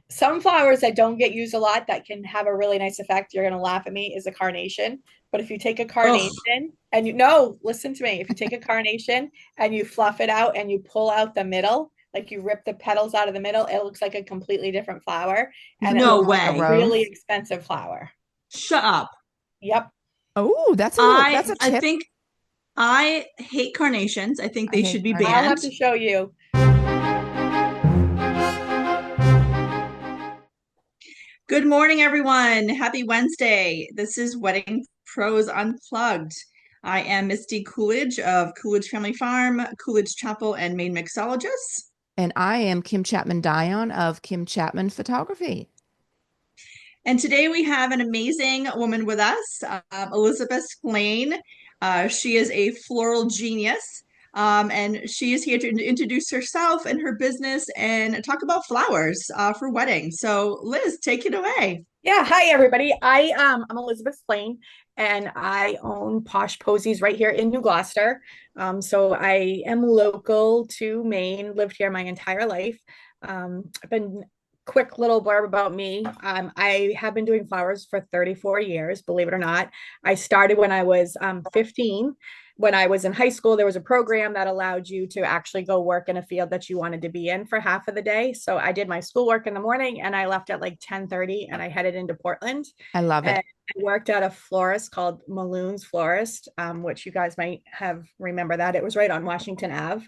Some flowers that don't get used a lot that can have a really nice effect, you're gonna laugh at me, is a carnation. But if you take a Oh, carnation and you no, listen to me. If you take a carnation and you fluff it out and you pull out the middle, like you rip the petals out of the middle, it looks like a completely different flower and it no looks like A a way. really rose. expensive flower. Shut up. Yep. Oh, that's I a I tip. think I hate carnations. I think I they hate should be I'll banned. have carnations. to show you. Good morning, everyone. Happy Wednesday. This is Wedding Pros Unplugged. I am Misty Coolidge of Coolidge Family Farm, Coolidge Chapel, and Maine Mixologists. And I am Kim Chapman Dion of Kim Chapman Photography. And today we have an amazing woman with us, Elizabeth Splane. She is a floral genius, and she is here to introduce herself and her business and talk about flowers for weddings. So, Liz, take it away. Yeah, hi everybody. I'm Elizabeth Splane and I own Posh Posies right here in New Gloucester. So I am local to Maine, lived here my entire life. I've been quick little blurb about me. I have been doing flowers for 34 years, believe it or not. I started when I was 15. When I was in high school, there was a program that allowed you to actually go work in a field that you wanted to be in for half of the day. So I did my schoolwork in the morning and I left at like 10:30 and I headed into Portland I love and it. I worked at a florist called Maloon's Florist, which you guys might have remember that. It was right on Washington Ave.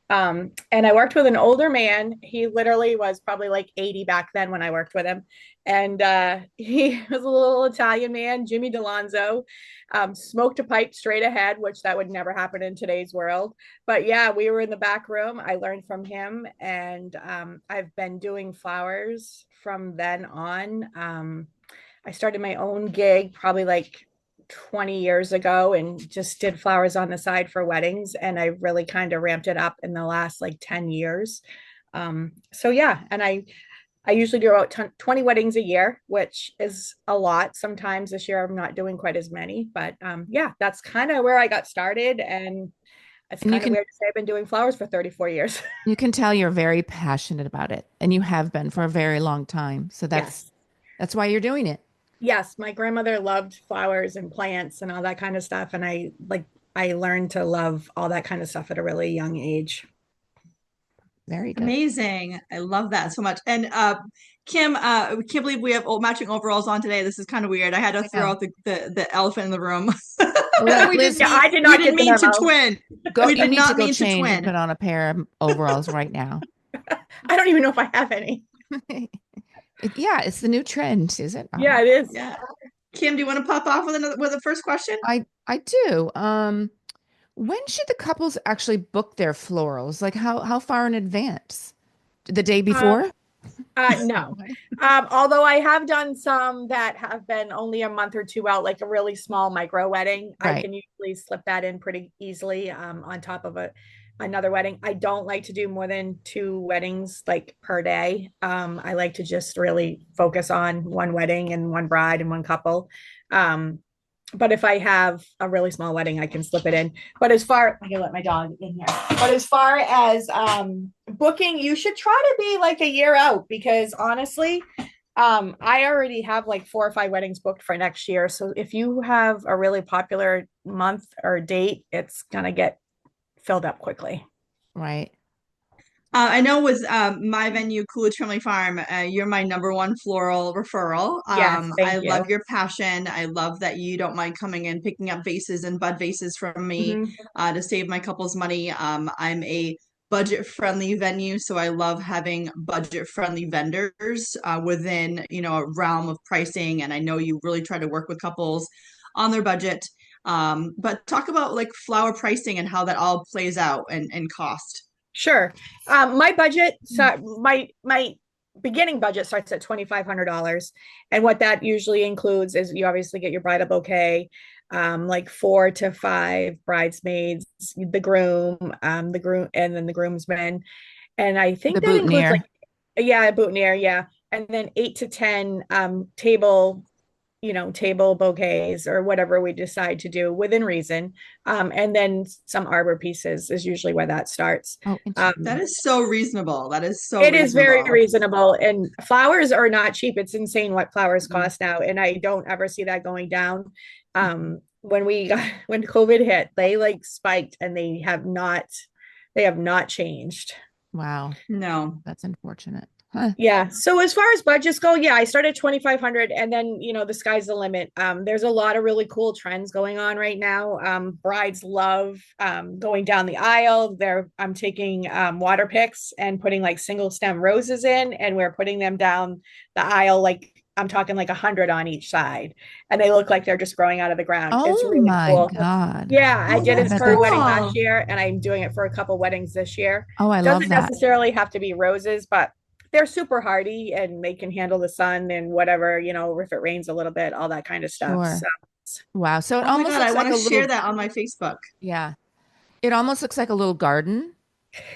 And I worked with an older man. He literally was probably like 80 back then when I worked with him. And he was a little Italian man, Jimmy DeLonzo, smoked a pipe straight ahead, which that would never happen in today's world. But yeah, we were in the back room. I learned from him, and I've been doing flowers from then on. I started my own gig probably like 20 years ago and just did flowers on the side for weddings. And I really kind of ramped it up in the last like 10 years. So yeah, and I usually do about 20 weddings a year, which is a lot. Sometimes this year I'm not doing quite as many, but yeah, that's kind of where I got started. And it's And kind of weird to say I've been doing flowers for 34 years. you can tell you're very passionate about it, and you have been for a very long time. So Yes. that's why you're doing it. Yes, my grandmother loved flowers and plants and all that kind of stuff. And I learned to love all that kind of stuff at a really young age. Very good. Amazing. I love that so much. And Kim, we can't believe we have matching overalls on today. This is kind of weird. I had to I throw know. out the elephant in the room. we didn't Liz, Yeah, mean I did we not didn't get the mean to memo. twin. go. We You did need to not go mean to change and twin. put on a pair of overalls right now. I don't even know if I have any. Yeah, it's the new trend, is it not? Yeah, it is. Yeah. Kim, do you want to pop off with another with the first question? I do. When should the couples actually book their florals? Like how far in advance? The day Uh, before? no. Although I have done some that have been only a month or two out, like a really small micro wedding. I Right. can usually slip that in pretty easily on top of another wedding. I don't like to do more than two weddings like per day. I like to just really focus on one wedding and one bride and one couple. Um, but if I have a really small wedding, I can slip it in. But as far I can let my dog in here. But as far as booking, you should try to be like a year out because honestly, I already have like 4 or 5 weddings booked for next year. So if you have a really popular month or date, it's gonna get filled up quickly. Right. I know with my venue, Coolidge Family Farm, you're my number one floral referral. Yes, I thank love you. your passion. I love that you don't mind coming in, picking up vases and bud vases from me Mhm. to save my couple's money. I'm a budget-friendly venue, so I love having budget-friendly vendors within, a realm of pricing. And I know you really try to work with couples on their budget. But talk about like flower pricing and how that all plays out and cost. Sure. My budget, so my beginning budget starts at $2,500, and what that usually includes is you obviously get your bridal bouquet, like 4 to 5 bridesmaids, the groom, and then the groomsmen, and I The think that includes like boutonniere. yeah, boutonniere, yeah, and then 8 to 10 table table bouquets or whatever we decide to do within reason. And then some arbor pieces is usually where that starts. Oh, That Um, is so reasonable. That is so it is very reasonable. reasonable, and flowers are not cheap. It's insane what flowers Mhm. cost now, and I don't ever see that going down. When we got when COVID hit, they like spiked, and they have not changed. wow. No. That's unfortunate. Huh. Yeah. So as far as budgets go, yeah, I started 2,500 and then, the sky's the limit. There's a lot of really cool trends going on right now. Brides love going down the aisle. I'm taking water picks and putting like single stem roses in, and we're putting them down the aisle like I'm talking like 100 on each side, and they look like they're just growing out of the ground. It's Oh really my cool. God. Yeah, I Oh, did I it that's bet for a that's, wedding last cool. year, and I'm doing it for a couple weddings this year. oh, I love Doesn't that. necessarily have to be roses, but they're super hardy and they can handle the sun and whatever, if it rains a little bit, all that kind of stuff. So Sure. Wow. So it Oh my almost God, I looks want like to a share little, that on my Facebook. yeah. It almost looks like a little garden.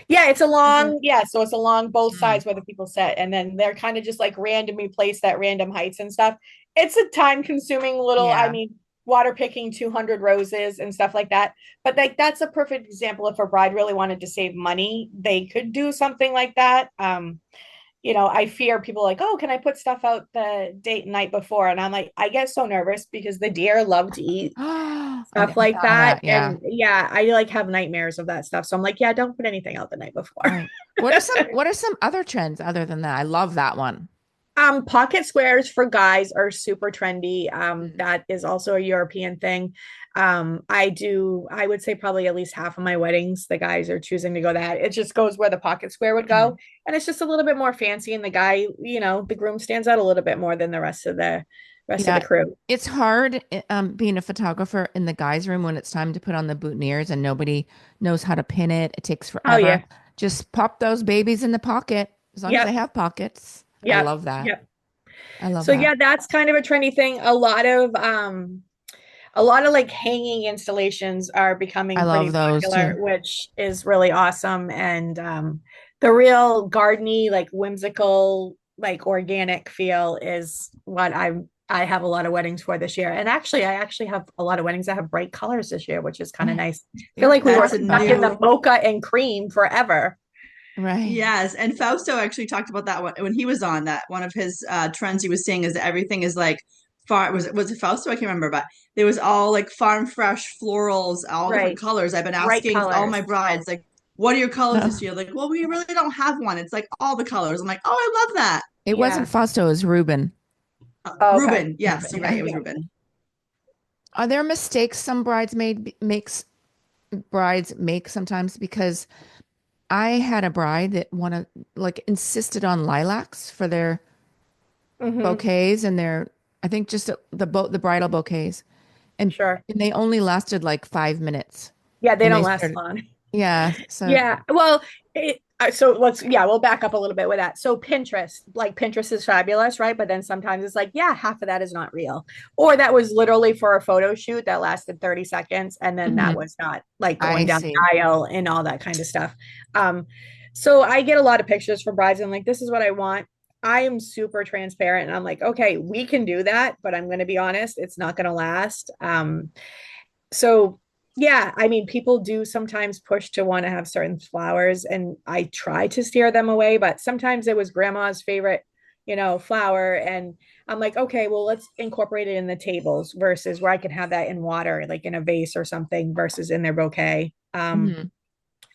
yeah, it's a Mhm. long, yeah, so it's along both Mm. sides where the people sit, and then they're kind of just like randomly placed at random heights and stuff. It's a time consuming little, I Yeah. mean, water picking 200 roses and stuff like that. But like that's a perfect example. If a bride really wanted to save money, they could do something like that. I fear people like, oh, can I put stuff out the date night before? And I'm like, I get so nervous because the deer love to eat I stuff never like thought of that. that. Yeah. And yeah, I like have nightmares of that stuff. So I'm like, yeah, don't put anything out the night before. Right. What are some other trends other than that? I love that one. Pocket squares for guys are super trendy. Mm. That is also a European thing. I would say probably at least half of my weddings, the guys are choosing to go that. It just goes where the pocket square would Mm. go. And it's just a little bit more fancy. And the guy, the groom stands out a little bit more than the rest of the Yeah. crew. It's hard being a photographer in the guys' room when it's time to put on the boutonnieres and nobody knows how to pin it. It takes Oh forever. yeah. Just pop those babies in the pocket as long as they Yep. have pockets. I Yep. love that. Yep. I love So that. yeah, that's kind of a trendy thing. A lot of like hanging installations are I becoming love pretty those too. popular, which is really awesome. And the real gardeny, like whimsical, like organic feel is what I have a lot of weddings for this year. And actually, I actually have a lot of weddings that have bright colors this year, which is kind of Oh, nice. I feel see, like I we were That's a love stuck that. in the new, mocha and cream forever. Right. yes. And Fausto actually talked about that when he was on that. One of his trends he was seeing is that everything is like far was it Fausto? I can't remember, but there was all like farm fresh florals, all different Right. colors. I've been Bright asking all colors. my brides, like, what are your colors this Oh, year? Like, well, we really don't have one. It's like all the colors. I'm like, oh, I love that. it wasn't Yeah. Fausto, it was Ruben. Oh, okay. Ruben, yes, Ruben. you're right. Yeah. It was Yeah. Ruben. Are there mistakes some brides make sometimes? Because I had a bride that wanted like insisted on lilacs for their Hmm. bouquets and their I think just the bridal bouquets. And, Sure. and they only lasted like 5 minutes. Yeah, they And don't they last started, long. yeah. So, Yeah. Well, so we'll back up a little bit with that. So Pinterest is fabulous, right? But then sometimes it's like, yeah, half of that is not real. Or that was literally for a photo shoot that lasted 30 seconds. And then that mhm, was not like going I down see. the aisle and all that kind of stuff. Um, so I get a lot of pictures from brides and like, this is what I want. I am super transparent and I'm like, okay, we can do that, but I'm going to be honest, it's not going to last. So yeah, I mean, people do sometimes push to want to have certain flowers, and I try to steer them away, but sometimes it was grandma's favorite, flower. And I'm like, okay, well, let's incorporate it in the tables versus where I can have that in water, like in a vase or something, versus in their bouquet. Mhm.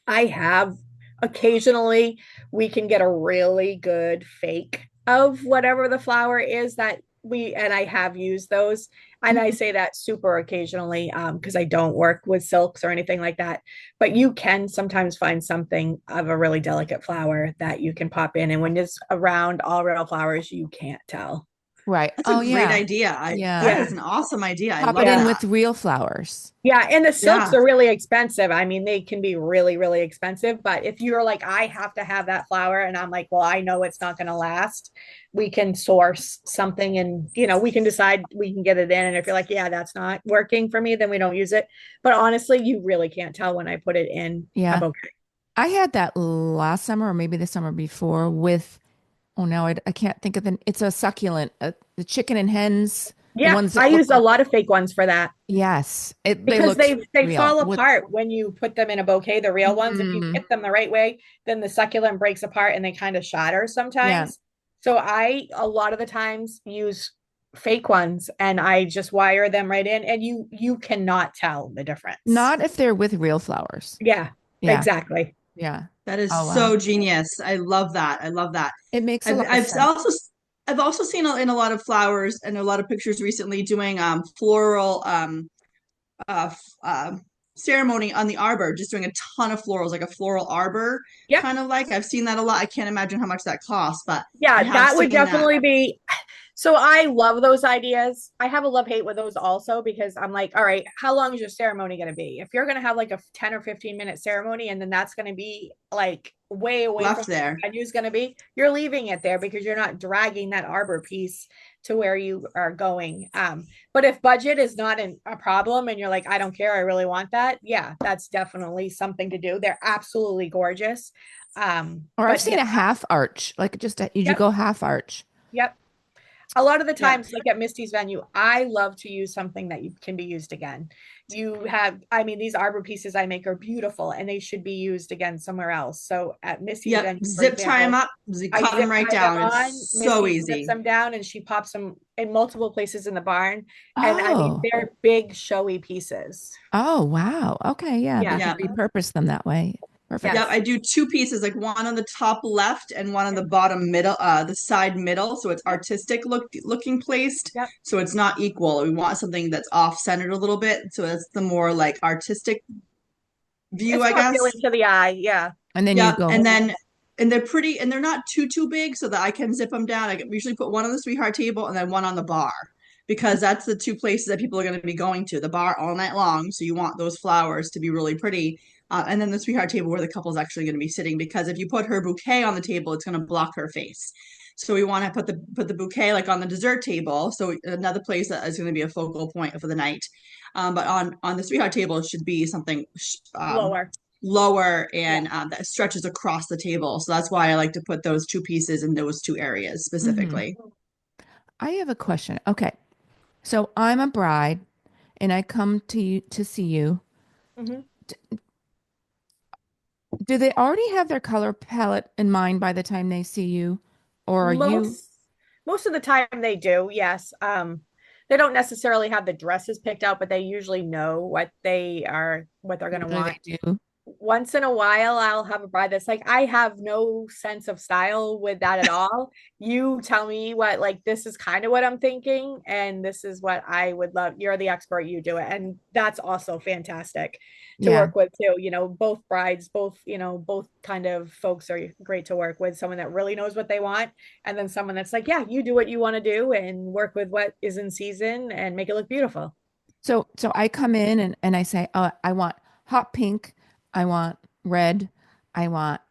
I have occasionally we can get a really good fake of whatever the flower is and I have used those. And I Mhm. say that super occasionally because I don't work with silks or anything like that. But you can sometimes find something of a really delicate flower that you can pop in. And when it's around all real flowers, you can't tell. Right. That's a Oh, great yeah. idea. That Yeah. Yeah. is an awesome idea. I Pop it love in Yeah. that. with real flowers. Yeah, and the silks Yeah. are really expensive. I mean, they can be really, really expensive. But if you're like, I have to have that flower, and I'm like, well, I know it's not going to last, we can source something and, we can decide we can get it in. And if you're like, yeah, that's not working for me, then we don't use it. But honestly, you really can't tell when I put it in a Yeah. bouquet. I had that last summer or maybe the summer before with, oh, now I can't think of it's a succulent, the chicken and hens. The Yeah, ones I that look use a like, lot of fake ones for that yes, they because look they real fall with, apart when you put them in a bouquet, the real ones. If you mm, hit them the right way, then the succulent breaks apart and they kind of shatter yeah, sometimes. So I a lot of the times use fake ones and I just wire them right in and you cannot tell the difference. not if they're with real flowers. Yeah, Yeah, exactly. yeah. That is Oh, wow. so genius. I love that. I love that. It makes a I've lot of I've sense. also I've also seen in a lot of flowers and a lot of pictures recently doing floral uh, ceremony on the arbor, just doing a ton of florals, like a floral arbor, Yep. kind of like. I've seen that a lot. I can't imagine how much that costs, but I Yeah, have that would seen that. definitely be. So I love those ideas. I have a love hate with those also because I'm like, all right, how long is your ceremony going to be? If you're going to have like a 10 or 15-minute ceremony and then that's going to be like way away from Left where there. the venue is going to be, you're leaving it there because you're not dragging that arbor piece to where you are going. But if budget is not a problem and you're like, I don't care, I really want that, yeah, that's definitely something to do. They're absolutely gorgeous. Or I've But yeah, seen a half arch, like just you yep, go half arch. yep. A lot of the Yep. times, like at Misty's venue, I love to use something that you can be used again. You have, I mean, these arbor pieces I make are beautiful and they should be used again somewhere else. So at Misty's Yep. venue, for Zip tie them example, up, I cut them zip right tie them down. on. It's so Misty zips easy. them down and she pops them in multiple places in the barn. And I mean, Oh, they're big, showy pieces. oh, wow. Okay, yeah, you Yeah. can Yeah. repurpose them that way. Yep, Perfect. I Yes. do two pieces, like one on the top left and one on the bottom middle, the side middle. So it's Yep. looking placed. Yep. So it's not equal. We want something that's off centered a little bit. So that's the more like artistic view, It's I more guess. appealing to the eye. Yeah. And then you Yep. go, And they're pretty and they're not too big so that I can zip them down. Usually put one on the sweetheart table and then one on the bar because that's the two places that people are going to be going to the bar all night long. So you want those flowers to be really pretty. And then the sweetheart table where the couple's actually going to be sitting because if you put her bouquet on the table, it's going to block her face. So we want to put the bouquet like on the dessert table. So another place that is going to be a focal point for the night. But on the sweetheart table, it should be something Lower. lower Yeah. and that stretches across the table. So that's why I like to put those two pieces in those two areas mhm. specifically. I have a question. Okay, so I'm a bride and I come to you to see you. Mhm. Do they already have their color palette in mind by the time they see you? Or are you, Most most of the time they do, yes. They don't necessarily have the dresses picked out, but they usually know what they're gonna usually want. they do? Once in a while I'll have a bride that's like, I have no sense of style with that at all. You tell me what, like, this is kind of what I'm thinking, and this is what I would love. You're the expert, you do it. And that's also fantastic to Yeah. work with too. Both brides, both kind of folks are great to work with. Someone that really knows what they want, and then someone that's like, yeah, you do what you want to do and work with what is in season and make it look beautiful. So I come in and I say, oh, I want hot pink, I want red, I want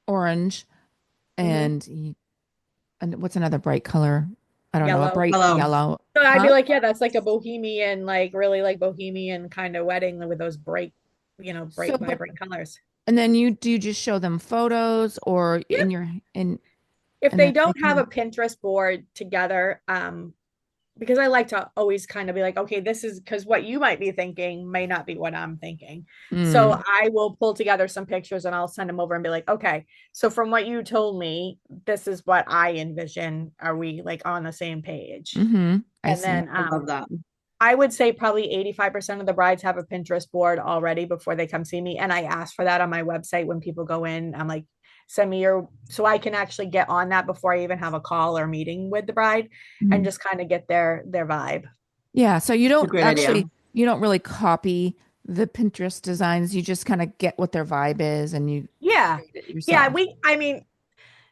orange, Mhm. and and what's another bright color? I don't know, a Yellow. bright Hello. yellow. So I'd be Huh? like, yeah, that's like a bohemian, like really like bohemian kind of wedding with those So, bright, but vibrant colors. and then you do you just show them photos or Yep. in your in If and they then they don't come have a in. Pinterest board together, because I like to always kind of be like, okay, this is because what you might be thinking may not be what I'm thinking. So Mm, I will pull together some pictures and I'll send them over and be like, okay, so from what you told me, this is what I envision. Are we like on the same page? mm-hmm. I And see. then I love that. I would say probably 85% of the brides have a Pinterest board already before they come see me. And I ask for that on my website when people go in. I'm like, send me so I can actually get on that before I even have a call or meeting with the bride and Mhm. just kind of get their vibe. Yeah, so It's a great idea. you don't really copy the Pinterest designs. You just kind of get what their vibe is and you Yeah. create it Yeah. yourself. I mean,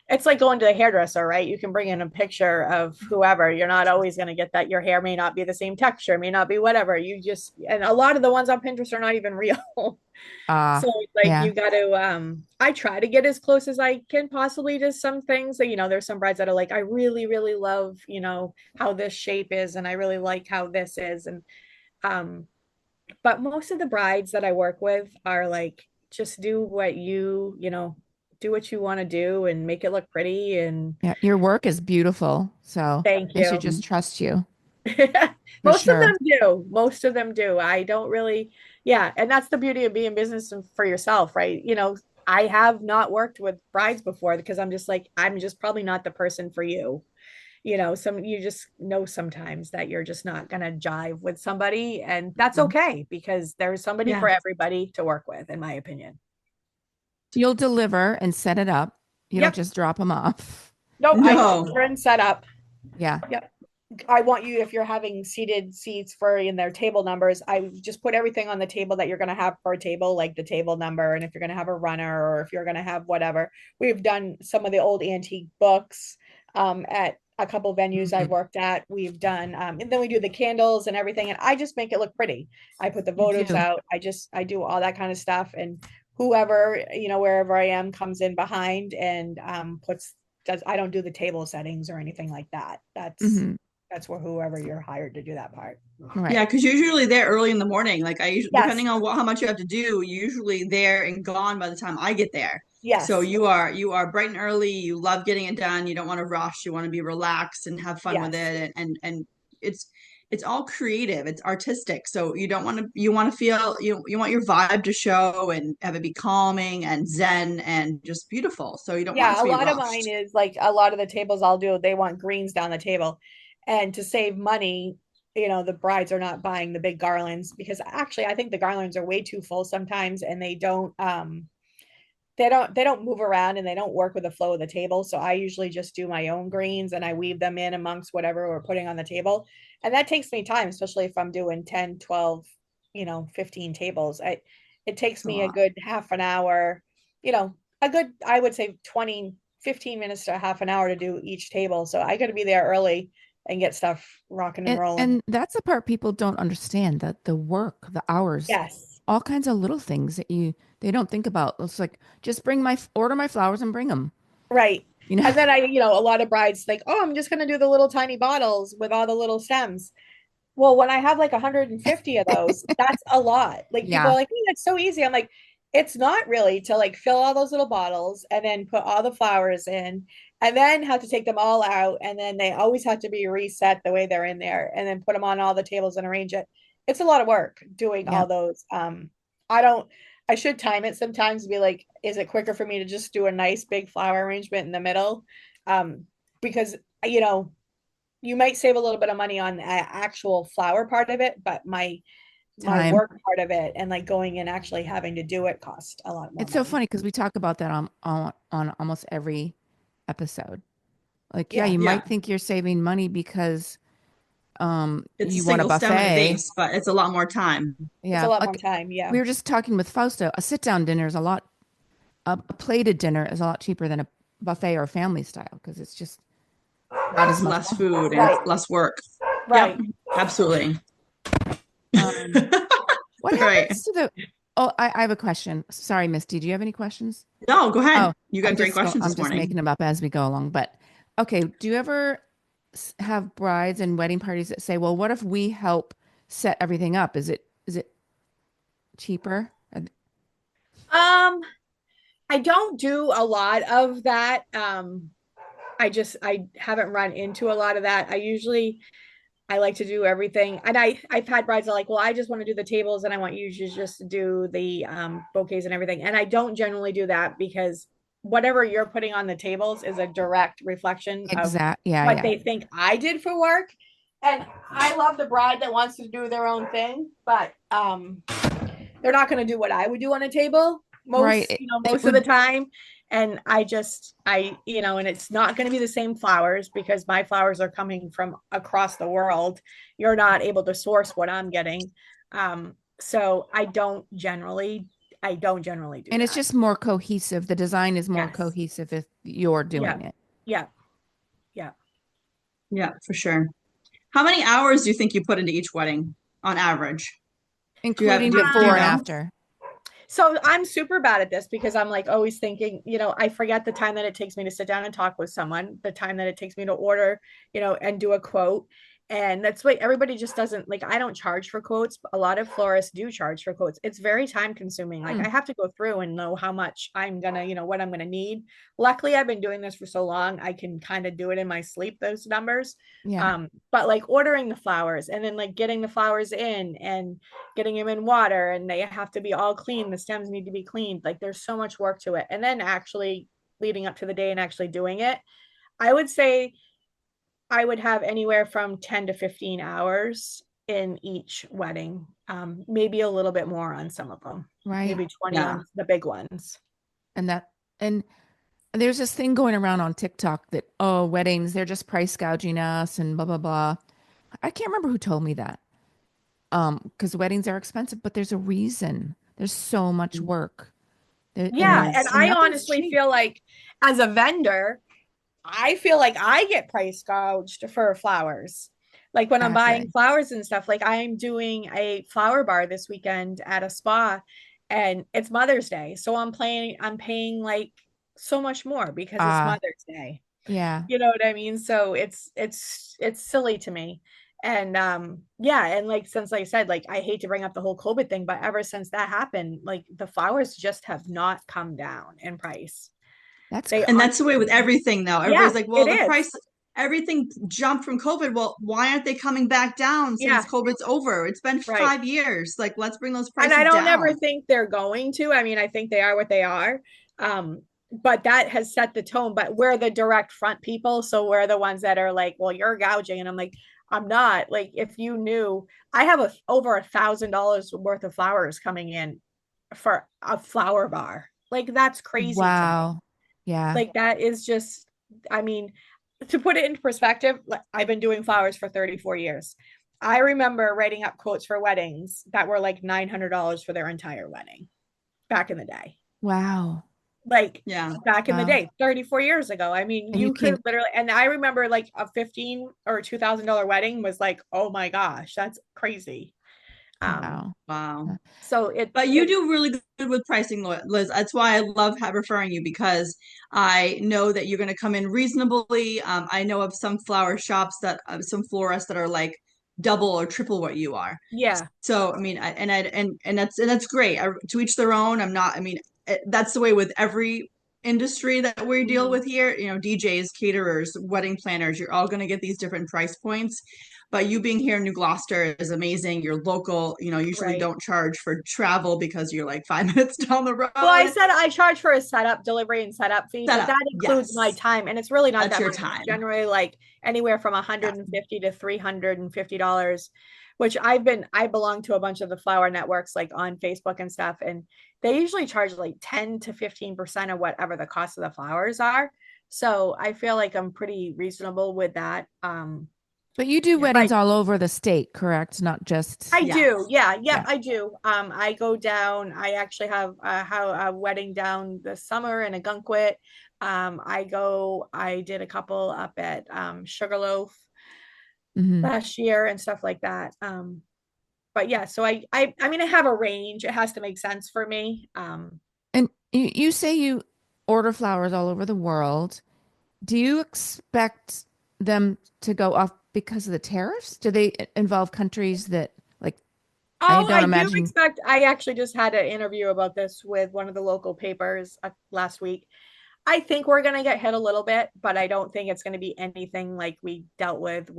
it's like going to the hairdresser, right? You can bring in a picture of whoever. You're not always going to get that. Your hair may not be the same texture, may not be whatever. And a lot of the ones on Pinterest are not even real. So like Yeah. you got to I try to get as close as I can possibly to some things that there's some brides that are like, I really really love how this shape is and I really like how this is. And um but most of the brides that I work with are like, just do what do what you want to do and make it look pretty. And Yeah, your work is beautiful, so thank they should you. just trust you. for Most of them sure. do. Most of them do. I don't really, yeah. And that's the beauty of being business for yourself, right? I have not worked with brides before because I'm just like, I'm just probably not the person for you. You just know sometimes that you're just not going to jive with somebody, and that's Mhm. okay because there's somebody Yeah. for everybody to work with, in my opinion. You'll deliver and set it up. You don't Yep. just drop them off. Nope. I No. deliver and set up. Yeah. Yep. I want you, if you're having seated seats for in their table numbers, I just put everything on the table that you're going to have per table, like the table number, and if you're going to have a runner or if you're going to have whatever. We've done some of the old antique books at a couple venues I've Mhm. worked at. We've done, and then we do the candles and everything, and I just make it look pretty. I put the You votives do. out. I do all that kind of stuff, and whoever, wherever I am comes in behind and does. I don't do the table settings or anything like that. Hmm. That's where whoever you're hired to do that part. Right. Yeah, because you're usually there early in the morning. Like I usually, Yes, depending on how much you have to do, you're usually there and gone by the time I get there. So yes, you are bright and early. You love getting it done. You don't want to rush. You want to be relaxed and have fun with yes. it. And it's all creative. It's artistic. So you want to feel you want your vibe to show and have it be calming and zen and just beautiful. So you don't want it Yeah, to a be lot of mine rushed. is like a lot of the tables I'll do, they want greens down the table. And to save money, the brides are not buying the big garlands because actually I think the garlands are way too full sometimes and they don't move around and they don't work with the flow of the table. So I usually just do my own greens and I weave them in amongst whatever we're putting on the table. And that takes me time, especially if I'm doing 10, 12, 15 tables. It takes It's a me a lot. good half an hour, a good, I would say 20, 15 minutes to a half an hour to do each table. So I got to be there early and get stuff rocking and rolling. And that's the part people don't understand, that the work, the hours, Yes. all kinds of little things that they don't think about. It's like just order my flowers and bring them, Right. you know? And then a lot of brides like, oh, I'm just going to do the little tiny bottles with all the little stems. Well, when I have like 150 of those, that's a lot. Like people are Yeah. like, oh, that's so easy. I'm like, it's not really to like fill all those little bottles and then put all the flowers in and then have to take them all out. And then they always have to be reset the way they're in there and then put them on all the tables and arrange it. It's a lot of work doing Yeah. all those. I don't, I should time it sometimes to be like, is it quicker for me to just do a nice big flower arrangement in the middle? Um, because, you know, you might save a little bit of money on the actual flower part of it, but my Time. work part of it and like going and actually having to do it cost a lot more It's so money. funny because we talk about that on almost every episode. Like, yeah, Yeah, you Yeah. might think you're saving money because It's a you want a single stem and a buffet. vase, but it's a lot more time. it's a Yeah. lot more Like time. Yeah. we were just talking with Fausto, a sit-down dinner is a plated dinner is a lot cheaper than a buffet or family style because it's just not as It's much less fun. food and Right. less work. Yep, Right. absolutely. Um, what Right. happens to the, oh, I have a question. Sorry, Misty, do you have any questions? No, go Oh, ahead. You got great questions I'm this just morning. making them up as we go along. But okay, do you ever have brides and wedding parties that say, "Well, what if we help set everything up? Is it cheaper?" Um, I don't do a lot of that. I haven't run into a lot of that. I like to do everything. And I've had brides that are like, well, I just want to do the tables and I want you to just do the bouquets and everything. And I don't generally do that because whatever you're putting on the tables is a direct reflection of Exact. Yeah, what yeah. they think I did for work. And I love the bride that wants to do their own thing, but they're not going to do what I would do on a table Right. It, it most of the would. time. And and it's not going to be the same flowers because my flowers are coming from across the world. You're not able to source what I'm getting. So I don't generally do And it's that. just more cohesive. The design is more Yes. cohesive if you're Yeah. doing it, Yeah. Yeah. Yeah, for sure. How many hours do you think you put into each wedding on average? including Do you before and know? after. So I'm super bad at this because I'm like always thinking, I forget the time that it takes me to sit down and talk with someone, the time that it takes me to order, and do a quote. And that's why everybody just doesn't like. I don't charge for quotes, but a lot of florists do charge for quotes. It's very time consuming. Like Hmm. I have to go through and know how much I'm gonna, what I'm gonna need. Luckily, I've been doing this for so long, I can kind of do it in my sleep, those numbers. Yeah. But like ordering the flowers and then like getting the flowers in and getting them in water, and they have to be all clean. The stems need to be cleaned. Like there's so much work to it. And then actually leading up to the day and actually doing it, I would say I would have anywhere from 10 to 15 hours in each wedding. Maybe a little bit more on some of them, Right. maybe 20 Yeah. on the big ones. And that, and there's this thing going around on TikTok that, oh, weddings, they're just price gouging us and blah, blah, blah. I can't remember who told me that. Because weddings are expensive, but there's a reason. There's so much work. There, It and Yeah. And is. and I nothing's honestly cheap. feel like as a vendor, I feel like I get price gouged for flowers. Like when I'm buying Exactly. flowers and stuff, like I'm doing a flower bar this weekend at a spa and it's Mother's Day. So I'm paying like so much more because it's Ah, Mother's Day. yeah. You know what I mean? So it's silly to me. And yeah, and like since I said, like I hate to bring up the whole COVID thing, but ever since that happened, like the flowers just have not come down in price. That's They And on that's the way with everything though. Yeah, Everybody's like, it well, the is. price, everything jumped from COVID. Well, why aren't they coming back down since Yeah, COVID's over? It's been right. 5 years. Like, let's bring those And I prices don't ever down. think they're going to. I mean, I think they are what they are. But that has set the tone. But we're the direct front people. So we're the ones that are like, well, you're gouging. And I'm like, I'm not. Like, if you knew, I have over $1,000 worth of flowers coming in for a flower bar. Like, that's crazy to me. wow. Yeah. Like, that is just, I mean, to put it into perspective, like, I've been doing flowers for 34 years. I remember writing up quotes for weddings that were like $900 for their entire wedding back in the day. Wow. Like Yeah. back in the Wow. day, 34 years ago. I mean, And you you could can, literally, and I remember like a 15 or $2,000 wedding was like, oh my gosh, that's crazy. Um, wow. Wow. so it, But you it, do really good with pricing, Liz. That's why I love referring you because I know that you're going to come in reasonably. I know of some flower shops that some florists that are like double or triple what you are. yeah, So I mean, and that's great. To each their own. I'm not. I mean, that's the way with every industry that we deal mhm, with here. You know, DJs, caterers, wedding planners. You're all going to get these different price points. But you being here in New Gloucester is amazing. You're local. You know, usually right. don't charge for travel because you're like 5 minutes down the Well, I road. said I charge for a setup, delivery and setup fee, Set but up. that includes my Yes, time, and it's really not that's that your much. It's time. generally like anywhere from Yeah. 150 to $350, which I belong to a bunch of the flower networks like on Facebook and stuff, and they usually charge like 10 to 15% of whatever the cost of the flowers are. So I feel like I'm pretty reasonable with that. but you do Yeah. weddings But all over the state, correct? Not just, I do. Yes. Yeah. Yep. yeah. I do. I go down. I actually have a wedding down this summer in a Gunkwit. I did a couple up at Sugarloaf Hmm. last year and stuff like that. But yeah, so I mean, I have a range. It has to make sense for me. And you say you order flowers all over the world. Do you expect them to go off because of the tariffs? Do they involve countries that, like, I Oh, don't I do imagine. expect. I actually just had an interview about this with one of the local papers last week. I think we're going to get hit a little bit, but I don't think it's going to be anything like we dealt with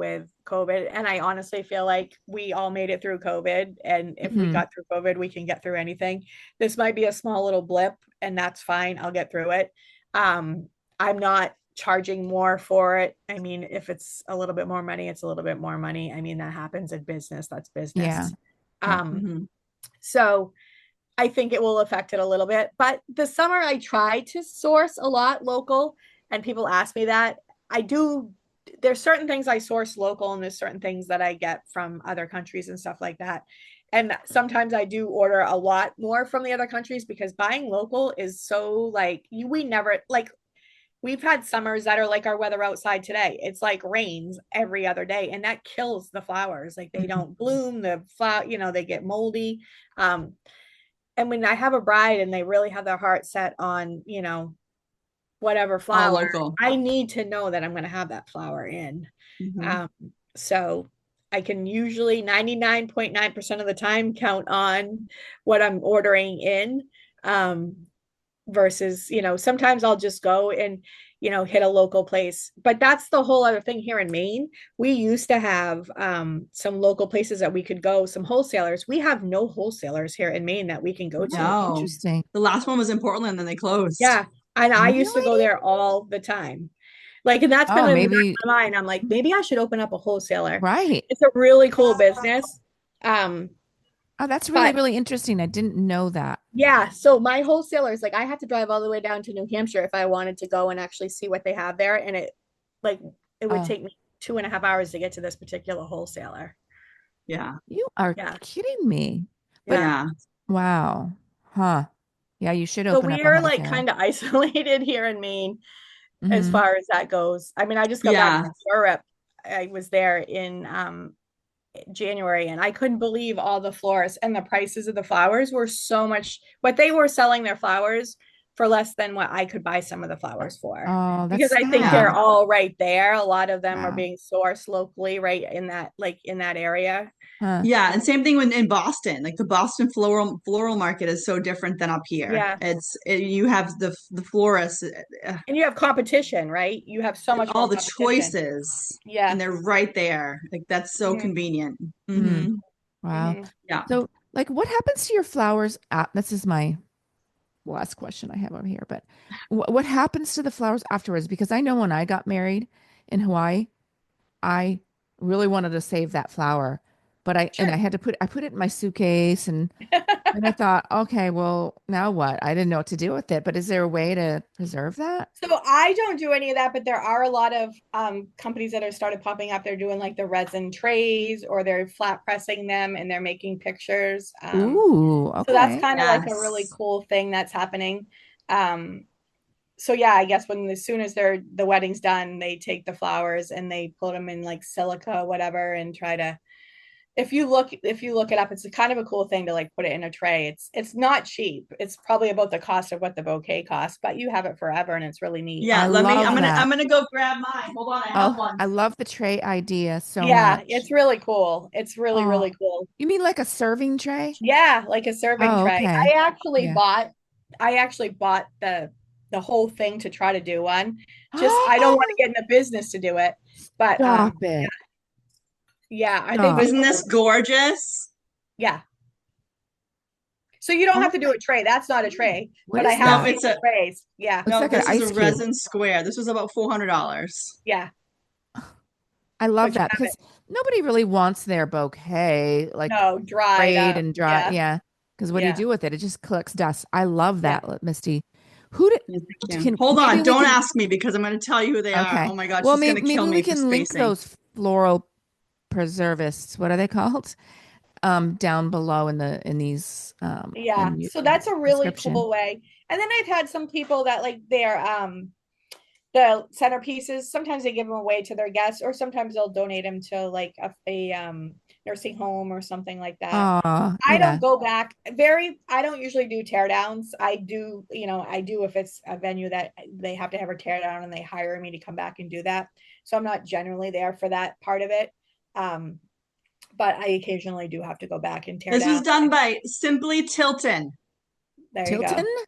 COVID. And I honestly feel like we all made it through COVID. And if we Mhm. got through COVID, we can get through anything. This might be a small little blip, and that's fine. I'll get through it. I'm not charging more for it. I mean, if it's a little bit more money, it's a little bit more money. I mean, that happens in business. That's Yeah. business. Yeah. Um, Hmm. so I think it will affect it a little bit. But the summer, I try to source a lot local, and people ask me that. I do. There's certain things I source local, and there's certain things that I get from other countries and stuff like that. And sometimes I do order a lot more from the other countries because buying local is so like we never like we've had summers that are like our weather outside today. It's like rains every other day, and that kills the flowers. Like they Hmm. don't bloom, the flower, they get moldy. Um, and when I have a bride and they really have their heart set on, whatever All flower, local. I need to know that I'm going to have that flower in. Hmm. Um, so I can usually 99.9% of the time count on what I'm ordering in. Versus, sometimes I'll just go and, hit a local place. But that's the whole other thing here in Maine. We used to have some local places that we could go, some wholesalers. We have no wholesalers here in Maine that we can go Oh, to. No. interesting. The last one was in Portland, and they closed. Yeah. And I used to go Really? there all the time. Like, and that's been Oh, in the back maybe, of my mind. I'm like, maybe I should open up a wholesaler. right. It's a really cool business. Um, Oh, that's really, but really interesting. I didn't know that. yeah, so my wholesalers, like I had to drive all the way down to New Hampshire if I wanted to go and actually see what they have there. And like, it would Oh, take me 2.5 hours to get to this particular wholesaler. Yeah. you are Yeah, kidding me. But yeah. Yeah. wow. Huh. Yeah, you should So open up we a are like wholesale. kind of isolated here in Maine as Hmm. far as that goes. I mean, I just got back Yeah. from Europe. I was there in January, and I couldn't believe all the florists and the prices of the flowers were so much what they were selling their flowers for less than what I could buy some of the flowers for. Oh, that's Because I think Yeah. they're sad. all right there. A lot of them are Wow. being sourced locally, right in that area. Huh. Yeah, and same thing when in Boston. Like the Boston floral market is so different than up here. Yeah. You have the florists, And you have competition, right? You have so much all more the competition. choices, and Yeah. they're right there. Like that's so Hmm. convenient. Mm. Wow. Hmm. Yeah. So, like, what happens to your flowers? This is my last question I have over here, but what happens to the flowers afterwards? Because I know when I got married in Hawaii, I really wanted to save that flower, but I Sure. had to I put it in my suitcase and I thought, okay, well, now what? I didn't know what to do with it, but is there a way to preserve that? So I don't do any of that, but there are a lot of companies that have started popping up. They're doing like the resin trays, or they're flat pressing them and they're making pictures. Ooh, So that's okay. kind of like a really Yes. cool thing that's happening. Um, so yeah, I guess as soon as the wedding's done, they take the flowers and they put them in like silica, whatever, and try to if you look it up, it's a kind of a cool thing to like put it in a tray. It's not cheap. It's probably about the cost of what the bouquet costs, but you have it forever and it's really neat. Yeah, I let me love I'm that. gonna go grab mine. Hold on, I have Oh, one. I love the tray idea so Yeah, much. it's really cool. It's really, Oh, really cool. you mean like a serving tray? Yeah, like a serving Oh, tray. okay. Yeah. I actually bought the whole thing to try to do one. Just I don't want to get in the business to do it, but Stop it. yeah, I think Stop. Isn't people this gorgeous? yeah. So you don't Oh have to do my, a tray. That's not a tray, what but I is have No, that? seen it's the a trays. Yeah. Looks no, like an this is a ice cube. resin square. This was about $400. Yeah. I love But you that have it. because nobody really wants their bouquet like No, dried sprayed up. and dry. Yeah. Yeah. Because what do you Yeah. do with it? It just collects dust. I love Yeah. that, Misty. Who did, Yeah, thank you. can, Hold maybe on, we don't can, ask me because I'm going to tell you who they are. okay. Oh my God, Well, she's going to kill maybe we me for can link spacing. those floral preservists. What are they called? Down below in these, Yeah. in your So that's a really description. cool way. And then I've had some people that like the centerpieces. Sometimes they give them away to their guests, or sometimes they'll donate them to like a nursing home or something like that. Oh, I don't yeah. go back I don't usually do tear downs. I do if it's a venue that they have to have a tear down and they hire me to come back and do that. So I'm not generally there for that part of it. Um, but I occasionally do have to go back and tear This was down. done by Simply Tilton. There you Tilton? go.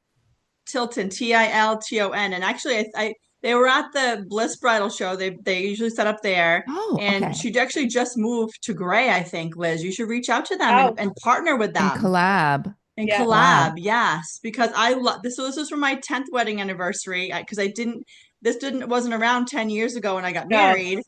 Tilton, Tilton. And actually, I they were at the Bliss Bridal show. They usually set up there, Oh, and okay. she actually just moved to Gray. I think Liz, you should reach out to them Oh, and partner with And them collab. and yeah. collab. Wow. Yes, because I love this. So this was for my 10th wedding anniversary because I didn't. This didn't wasn't around 10 years ago when I got No. married.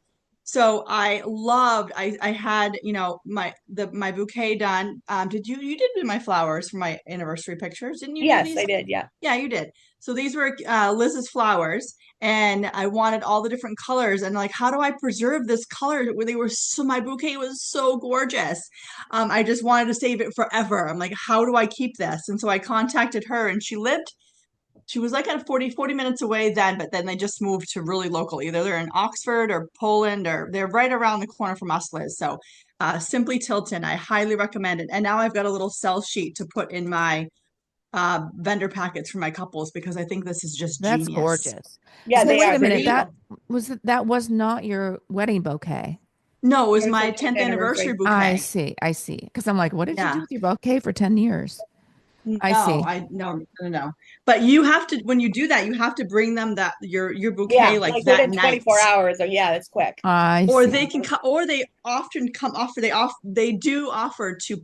So I loved. I had my bouquet done. You did my flowers for my anniversary pictures? Didn't you do Yes, these? I did. Yeah. Yeah, you did. So these were Liz's flowers, and I wanted all the different colors. And like, how do I preserve this color? Where they were so my bouquet was so gorgeous. I just wanted to save it forever. I'm like, how do I keep this? And so I contacted her, and she was like at 40 minutes away then, but then they just moved to really local. Either they're in Oxford or Poland, or they're right around the corner from us, Liz. So Simply Tilton, I highly recommend it. And now I've got a little sell sheet to put in my vendor packets for my couples because I think this is just That's genius. gorgeous. Yeah, Isn't So it they wait are a minute. pretty? beautiful. That was not your wedding bouquet. No, it was It was my the 10th 10th anniversary anniversary. I bouquet. see. I see. Because I'm like, what did you do Yeah. with your bouquet for 10 years? I No, see. I no no no. No. But you have to when you do that, you have to bring them that your bouquet Yeah, like like that within night. 24 hours. Or yeah, it's quick. I Or see. they can come, or they often come offer they do offer to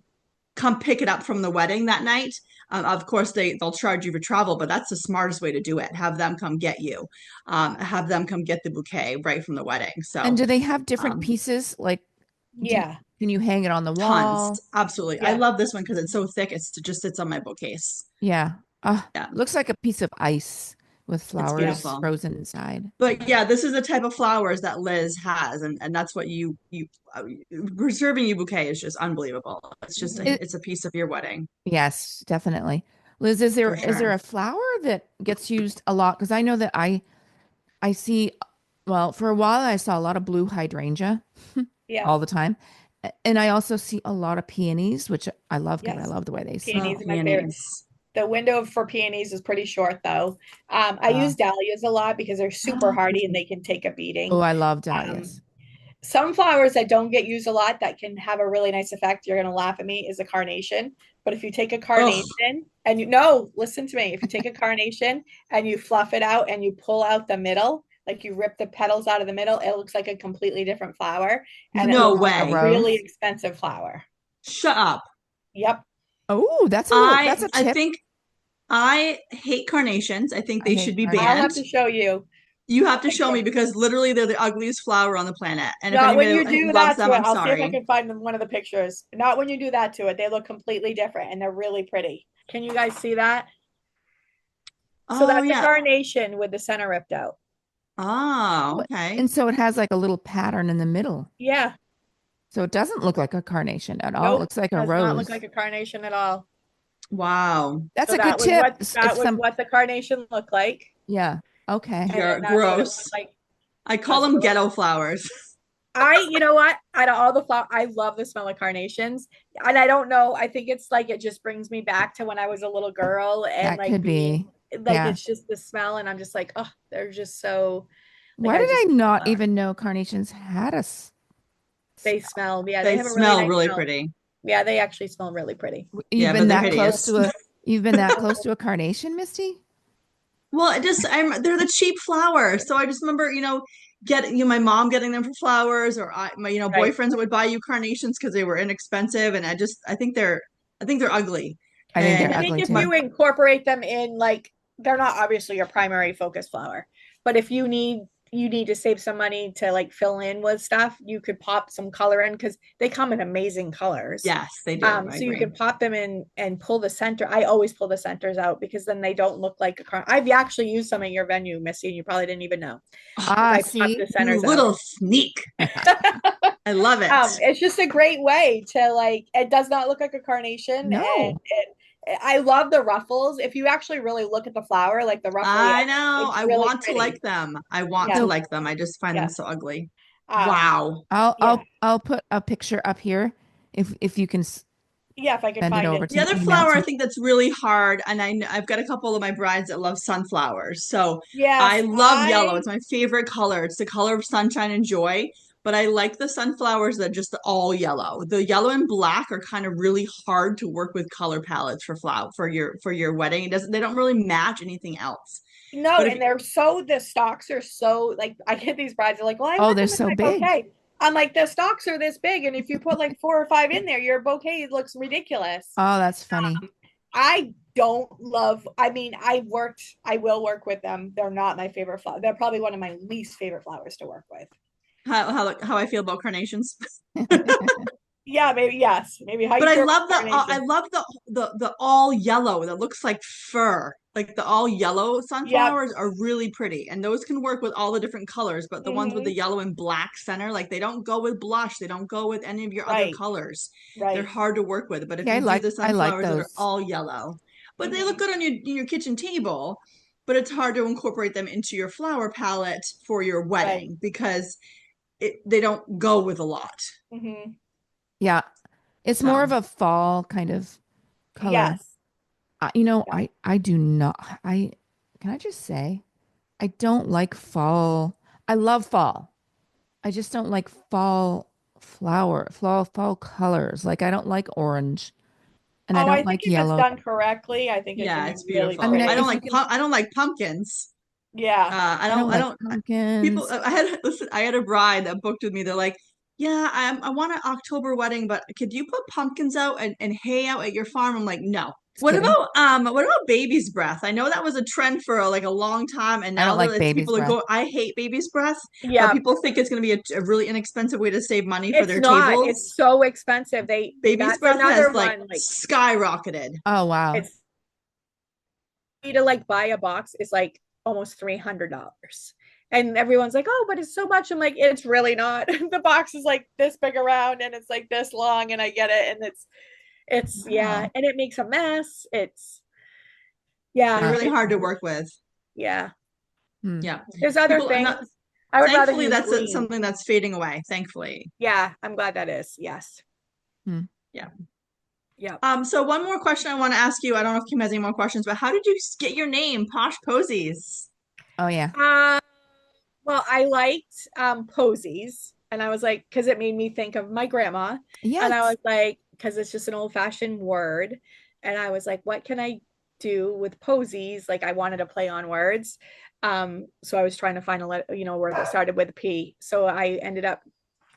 come pick it up from the wedding that night. Of course, they'll charge you for travel, but that's the smartest way to do it. Have them come get you. Have them come get the bouquet right from the wedding. And So do they have different um, pieces? Like, do Yeah. can you hang it on the tons, wall? absolutely. I Yeah. love this one because it's so thick. It just sits on my bookcase. Yeah. Yeah, Looks like a piece of ice with it's Yeah. flowers beautiful. frozen inside. But yeah, this is the type of flowers that Liz has, and that's what reserving you bouquet is just unbelievable. It's just Hmm. It, it's a piece of your wedding yes, definitely. Liz, for is there sure. a flower that gets used a lot? Because I know that I see, well, for a while I saw a lot of blue hydrangea Yeah. all the time. And I also see a lot of peonies, which I love because I Yes. love the way they Oh, smell. Peonies are my favorite. peonies. The window for peonies is pretty short though. I Uh, use dahlias a lot because they're super hardy and they can take a oh, beating. I love Um, dahlias. some flowers that don't get used a lot that can have a really nice effect, you're gonna laugh at me, is a carnation. But if you take a Oh, carnation and you no, listen to me. If you take a carnation and you fluff it out and you pull out the middle, like you rip the petals out of the middle, it looks like a completely different flower and it no looks like a way. really Rose. expensive flower. Shut up. Yep. Oh, that's a I tip. think I hate carnations. I think I they hate should be I'll banned. have to show you. You have to Like show me because literally they're the ugliest flower on the planet. And if not when anybody you do loves that them, to it. I'm I'll see if I sorry. can find one of the pictures. Not when you do that to it. They look completely different and they're really pretty. Can you guys see that? So Oh that's a yeah. carnation with the center ripped out. Oh, What? okay. And so it has like a little pattern in the middle. Yeah. So it doesn't look like a carnation at all. It Nope. looks like a Does not look rose. like a carnation at all. Oh, Wow. that's So a good that was tip. what that was what the carnation looked like. Yeah. Okay. And You're then that's what it looked gross. like. I call That's what them it looked ghetto flowers. you know what? Out of all the flower, I love the smell of carnations. And I don't know. I think it's like it just brings me back to when I was a little girl and That like could being be. like Yeah. it's just the smell. And I'm just like, oh, they're just so like Why I did I just not flower. even know carnations had a They smell? smell. Yeah, they They have a really smell nice really smell. pretty. Yeah, they actually smell really pretty. You've Yeah, been but they're that close hideous. to a you've been that close to a carnation, Misty? Well, they're the cheap flowers. So I just remember, my mom getting them for flowers or my, Right. boyfriends that would buy you carnations because they were inexpensive. And I think they're ugly. I think And they're I And think ugly if too. you incorporate them in like they're not obviously your primary focus flower, but if you need to save some money to like fill in with stuff, you could pop some color in because they come in amazing colors. yes, they do. I So you agree. can pop them in and pull the center. I always pull the centers out because then they don't look like a car. I've actually used some at your venue, Missy, and you probably didn't even know because Ah, I popped see? the You centers out. little sneak. I love it. It's just a great way to like it does not look like a carnation and No. I love the ruffles. If you actually really look at the flower, like the ruffly I edges, know. it's I really want to like pretty. them. I want to Yes, So like them. I just find them yes. so ugly. Um, Wow. yeah, I'll put a picture up here if you can yeah, if I could send it find over it. to The me, other email flower to I me. think that's really hard, and I've got a couple of my brides that love sunflowers. So I Yes, love yellow. It's my favorite color. It's the color of sunshine and joy. But I like the sunflowers that are just all yellow. The yellow and black are kind of really hard to work with color palettes for your wedding. They don't really match anything else. no, But if and they're so the stalks are so like I get these brides are like, well, I Oh, want they're them in so my big. bouquet. I'm like, the stalks are this big, and if you put like four or five in there, your bouquet looks ridiculous. Oh, that's funny. I don't love, I mean, I will work with them. They're not my favorite flower. They're probably one of my least favorite flowers to work with. how I feel about carnations. Yeah, maybe, yes. Maybe how But you I feel love about I carnations. love the all yellow that looks like fur. Like the all yellow Yep. sunflowers are really pretty, and those can work with all the different colors. But the ones with the Hmm. yellow and black center, like they don't go with blush. They don't go with any of your other Right. colors. They're Right. hard to work with. But if Yeah, you do the I like sunflowers that are those. all yellow, but they look Hmm. good on your kitchen table. But it's hard to incorporate them into your flower palette for your Right. wedding because they don't go with a lot. Hmm. Yeah. It's more of So a fall kind of color. Yes. Yeah. I do not I can I just say I don't like fall. I love fall. I just don't like fall fall colors. Like I don't like orange and I Oh, I don't think like if it's yellow. done correctly, I think it can Yeah, be it's really I beautiful. mean, I pretty. don't if you like can, I don't like pumpkins. Yeah. I I don't don't I like don't people pumpkins. I had listen, I had a bride that booked with me. They're like, "Yeah, I want an October wedding, but could you put pumpkins out and hay out at your farm?" I'm like, "No." Just kidding. What about baby's breath? I know that was a trend for like a long time, and I now don't they're like like baby's people are breath. going. I hate baby's breath, but Yeah. people think it's going to be a really inexpensive way to save money for It's their not. tables. It's so expensive. Baby's That's breath has another like one. Like skyrocketed. Oh wow. it's to like buy a box is like almost $300. And everyone's like, oh, but it's so much. I'm like, it's really not. The box is like this big around and it's like this long, and I get it. And yeah, Wow. and it makes a mess. Yeah, They're Huh. really hard to work with. yeah. Hmm. Yeah. There's other People, and things. I would rather thankfully, use that's green. something that's fading away. Thankfully. Yeah, I'm glad that is. Yes. Hmm. Yeah. Yeah. So one more question I want to ask you. I don't know if Kim has any more questions, but how did you get your name, Posh Posies? Oh yeah. Uh, well, I liked posies, and I was like, because it made me think of my grandma, and I Yes. was like, because it's just an old-fashioned word, and I was like, what can I do with posies? Like, I wanted to play on words, so I was trying to find a word that started with a P. So I ended up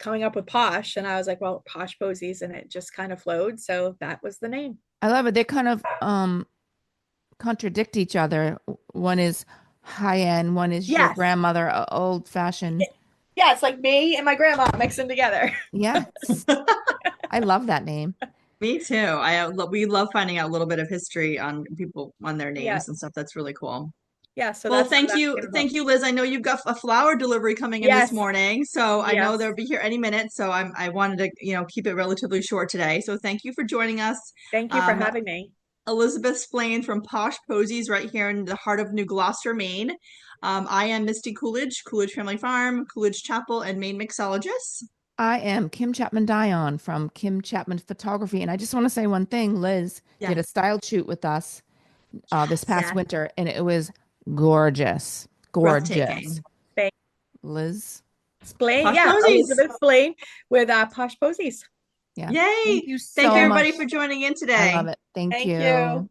coming up with posh, and I was like, well, posh posies, and it just kind of flowed, so that was the name. I love it. They kind of contradict each other. One is high end, one is your Yes. grandmother, old fashioned. Yeah, it's like me and my grandma mixing together. Yes. I love that name. Me too. We love finding out a little bit of history on people on their Yeah. names and stuff. That's really cool. Yeah. So Well, that's how that came about. thank you, Liz. I know you've got a flower delivery coming in this Yes. morning, so I know Yes. they'll be here any minute. So I wanted to keep it relatively short today. So thank you for joining us. Thank you for Um, having me. Elizabeth Splane from Posh Posies, right here in the heart of New Gloucester, Maine. I am Misty Coolidge, Coolidge Family Farm, Coolidge Chapel, and Maine Mixologist. I am Kim Chapman Dion from Kim Chapman Photography. And I just want to say one thing. Liz did Yeah. a style shoot with us this Yes. past Yes. winter, and it was gorgeous. Gorgeous. Breathtaking. Thanks. Liz. Splane. Posh Yeah. Posies. Elizabeth Splane with Posh Posies. Yeah. Thank Yay. you Thank you, so everybody, much. for joining in I love today. it. Thank Thank you. you.